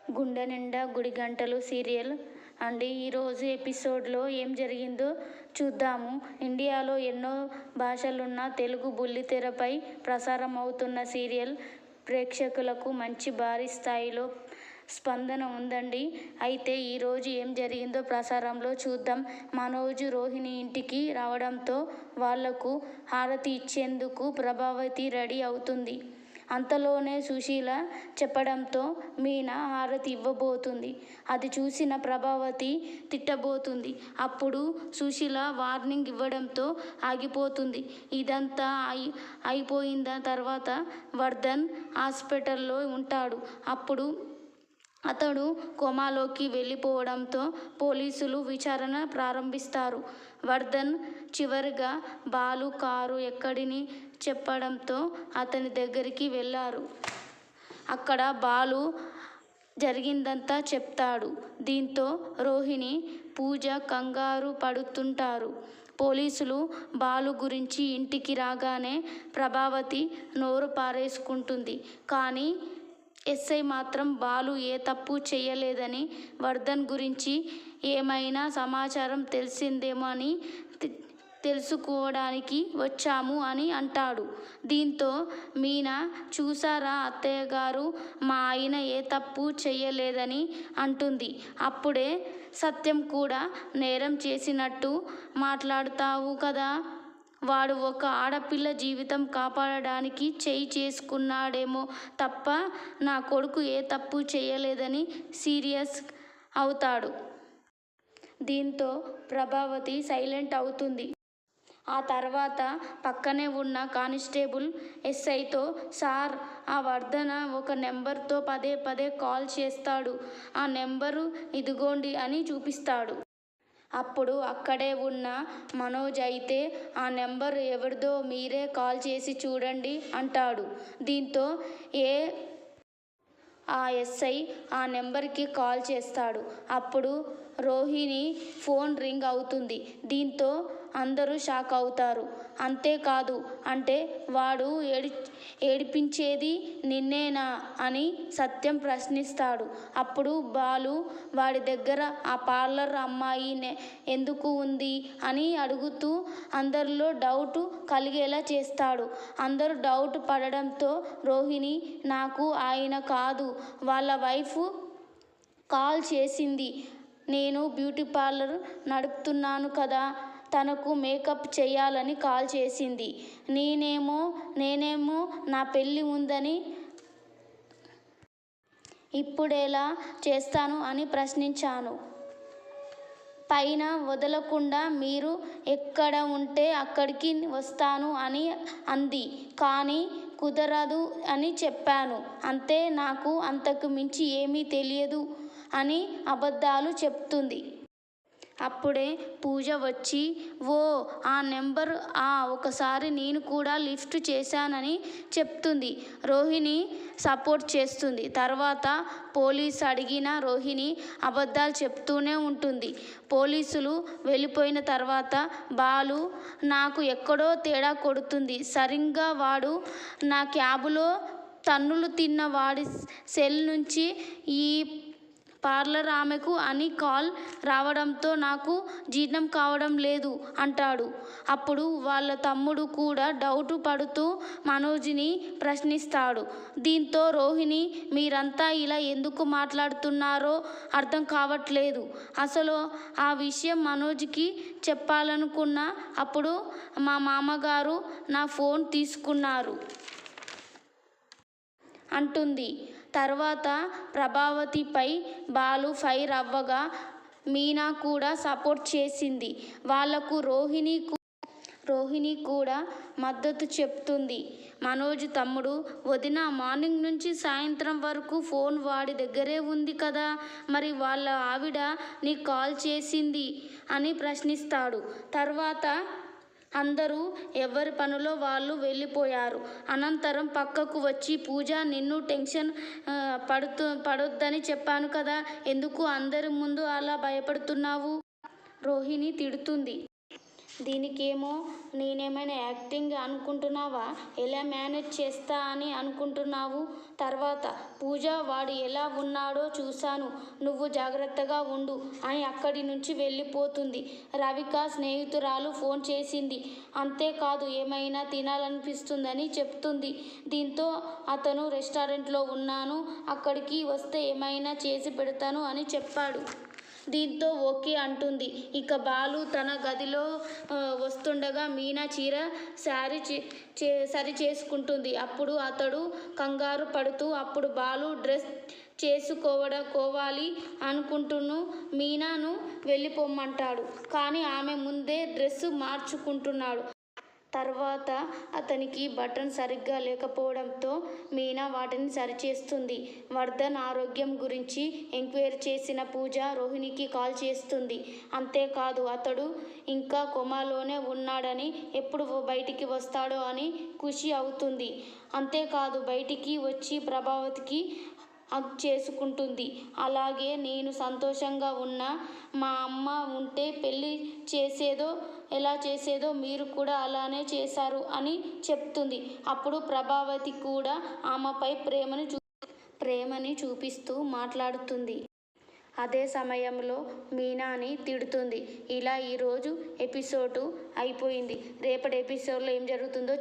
గుండె నిండా గుడి గంటలు సీరియల్ అండి. ఈరోజు ఎపిసోడ్లో ఏం జరిగిందో చూద్దాము. ఇండియాలో ఎన్నో భాషలున్న తెలుగు బుల్లితెరపై ప్రసారం అవుతున్న సీరియల్ ప్రేక్షకులకు మంచి భారీ స్థాయిలో స్పందన ఉందండి. అయితే ఈరోజు ఏం జరిగిందో ప్రసారంలో చూద్దాం. మనోజ్ రోహిణి ఇంటికి రావడంతో వాళ్లకు హారతి ఇచ్చేందుకు ప్రభావతి రెడీ అవుతుంది. అంతలోనే సుశీల చెప్పడంతో మీనా హారతి ఇవ్వబోతుంది. అది చూసిన ప్రభావతి తిట్టబోతుంది. అప్పుడు సుశీల వార్నింగ్ ఇవ్వడంతో ఆగిపోతుంది. ఇదంతా అయిపోయిన తర్వాత వర్ధన్ హాస్పిటల్లో ఉంటాడు. అప్పుడు అతడు కోమాలోకి వెళ్ళిపోవడంతో పోలీసులు విచారణ ప్రారంభిస్తారు. వర్ధన్ చివరిగా బాలు కారు ఎక్కడిని చెప్పడంతో అతని దగ్గరికి వెళ్ళారు. అక్కడ బాలు జరిగిందంతా చెప్తాడు. దీంతో రోహిణి, పూజ కంగారు పడుతుంటారు. పోలీసులు బాలు గురించి ఇంటికి రాగానే ప్రభావతి నోరు పారేసుకుంటుంది. కానీ ఎస్ఐ మాత్రం బాలు ఏ తప్పు చేయలేదని, వర్ధన్ గురించి ఏమైనా సమాచారం తెలిసిందేమో అని తెలుసుకోవడానికి వచ్చాము అని అంటాడు. దీంతో మీనా, చూసారా అత్తయ్యగారు, మా ఆయన ఏ తప్పు చేయలేదని అంటుంది. అప్పుడే సత్యం కూడా నేరం చేసినట్టు మాట్లాడతావు కదా, వాడు ఒక ఆడపిల్ల జీవితం కాపాడడానికి చేయి చేసుకున్నాడేమో తప్ప నా కొడుకు ఏ తప్పు చేయలేదని సీరియస్ అవుతాడు. దీంతో ప్రభావతి సైలెంట్ అవుతుంది. ఆ తర్వాత పక్కనే ఉన్న కానిస్టేబుల్ ఎస్ఐతో, సార్, ఆ వర్ధన ఒక నెంబర్తో పదే పదే కాల్ చేస్తాడు. ఆ నెంబరు ఇదిగోండి అని చూపిస్తాడు. అప్పుడు అక్కడే ఉన్న మనోజ్ అయితే, ఆ నెంబర్ ఎవరిదో మీరే కాల్ చేసి చూడండి అంటాడు. దీంతో ఆ ఎస్ఐ ఆ నెంబర్కి కాల్ చేస్తాడు. అప్పుడు రోహిణి ఫోన్ రింగ్ అవుతుంది. దీంతో అందరూ షాక్ అవుతారు. అంతేకాదు, అంటే వాడు ఏడిపించేది నిన్నేనా అని సత్యం ప్రశ్నిస్తాడు. అప్పుడు బాలు వాడి దగ్గర ఆ పార్లర్ అమ్మాయి ఎందుకు ఉంది అని అడుగుతూ అందరిలో డౌట్ కలిగేలా చేస్తాడు. అందరూ డౌట్ పడడంతో రోహిణి, నాకు ఆయన కాదు, వాళ్ళ వైఫ్ కాల్ చేసింది. నేను బ్యూటీ పార్లర్ నడుపుతున్నాను కదా, తనకు మేకప్ చేయాలని కాల్ చేసింది. నేనేమో నా పెళ్ళి ఉందని ఇప్పుడెలా చేస్తాను అని ప్రశ్నించాను. పైన వదలకుండా మీరు ఎక్కడ ఉంటే అక్కడికి వస్తాను అని అంది. కానీ కుదరదు అని చెప్పాను. అంతే, నాకు అంతకు మించి ఏమీ తెలియదు అని అబద్ధాలు చెప్తుంది. అప్పుడే పూజ వచ్చి, ఓ ఆ నెంబర్, ఒకసారి నేను కూడా లిఫ్ట్ చేశానని చెప్తుంది. రోహిణి సపోర్ట్ చేస్తుంది. తర్వాత పోలీస్ అడిగిన రోహిణి అబద్ధాలు చెప్తూనే ఉంటుంది. పోలీసులు వెళ్ళిపోయిన తర్వాత బాలు, నాకు ఎక్కడో తేడా కొడుతుంది. సరిగ్గా వాడు నా క్యాబులో తన్నులు తిన్న వాడి సెల్ నుంచి ఈ పార్లర్ ఆమెకు అని కాల్ రావడంతో నాకు జీర్ణం కావడం లేదు అంటాడు. అప్పుడు వాళ్ళ తమ్ముడు కూడా డౌట్ పడుతూ మనోజ్ని ప్రశ్నిస్తాడు. దీంతో రోహిణి, మీరంతా ఇలా ఎందుకు మాట్లాడుతున్నారో అర్థం కావట్లేదు. అసలు ఆ విషయం మనోజ్కి చెప్పాలనుకున్నా, అప్పుడు మా మామగారు నా ఫోన్ తీసుకున్నారు అంటుంది. తర్వాత ప్రభావతిపై బాలు ఫైర్ అవ్వగా మీనా కూడా సపోర్ట్ చేసింది. వాళ్లకు రోహిణి కూడా మద్దతు చెప్తుంది. మనోజ్ తమ్ముడు, వదిన మార్నింగ్ నుంచి సాయంత్రం వరకు ఫోన్ వాడి దగ్గరే ఉంది కదా, మరి వాళ్ళ ఆవిడ నీకు కాల్ చేసింది అని ప్రశ్నిస్తాడు. తర్వాత అందరూ ఎవరి పనిలో వాళ్ళు వెళ్ళిపోయారు. అనంతరం పక్కకు వచ్చి, పూజ, నిన్ను టెన్షన్ పడొద్దని చెప్పాను కదా, ఎందుకు అందరి ముందు అలా భయపడుతున్నావు? రోహిణి తిడుతుంది. దీనికేమో నేనేమైనా యాక్టింగ్ అనుకుంటున్నావా? ఎలా మేనేజ్ చేస్తా అని అనుకుంటున్నావు? తర్వాత పూజ వాడు ఎలా ఉన్నాడో చూశాను, నువ్వు జాగ్రత్తగా ఉండు అని అక్కడి నుంచి వెళ్ళిపోతుంది. రవిక స్నేహితురాలు ఫోన్ చేసింది. అంతేకాదు ఏమైనా తినాలనిపిస్తుందని చెప్తుంది. దీంతో అతను రెస్టారెంట్లో ఉన్నాను, అక్కడికి వస్తే ఏమైనా చేసి పెడతాను అని చెప్పాడు. దీంతో ఓకే అంటుంది. ఇక బాలు తన గదిలో వస్తుండగా మీనా చీర సరి చేసుకుంటుంది. అప్పుడు అతడు కంగారు పడుతూ అప్పుడు బాలు డ్రెస్ చేసుకోవాలి అనుకుంటూను మీనాను వెళ్ళిపోమ్మంటాడు. కానీ ఆమె ముందే డ్రెస్సు మార్చుకుంటున్నాడు. తర్వాత అతనికి బటన్ సరిగ్గా లేకపోవడంతో మీనా వాటిని సరిచేస్తుంది. వర్ధన్ ఆరోగ్యం గురించి ఎంక్వైరీ చేసిన పూజ రోహిణికి కాల్ చేస్తుంది. అంతేకాదు అతడు ఇంకా కోమాలోనే ఉన్నాడని, ఎప్పుడు బయటికి వస్తాడో అని ఖుషి అవుతుంది. అంతేకాదు బయటికి వచ్చి ప్రభావతికి హగ్ చేసుకుంటుంది. అలాగే నేను సంతోషంగా ఉన్నా, మా అమ్మ ఉంటే పెళ్ళి ఎలా చేసేదో మీరు కూడా అలానే చేశారు అని చెప్తుంది. అప్పుడు ప్రభావతి కూడా ఆమెపై ప్రేమని చూపిస్తూ మాట్లాడుతుంది. అదే సమయంలో మీనాని తిడుతుంది. ఇలా ఈరోజు ఎపిసోడ్ అయిపోయింది. రేపటి ఎపిసోడ్లో ఏం జరుగుతుందో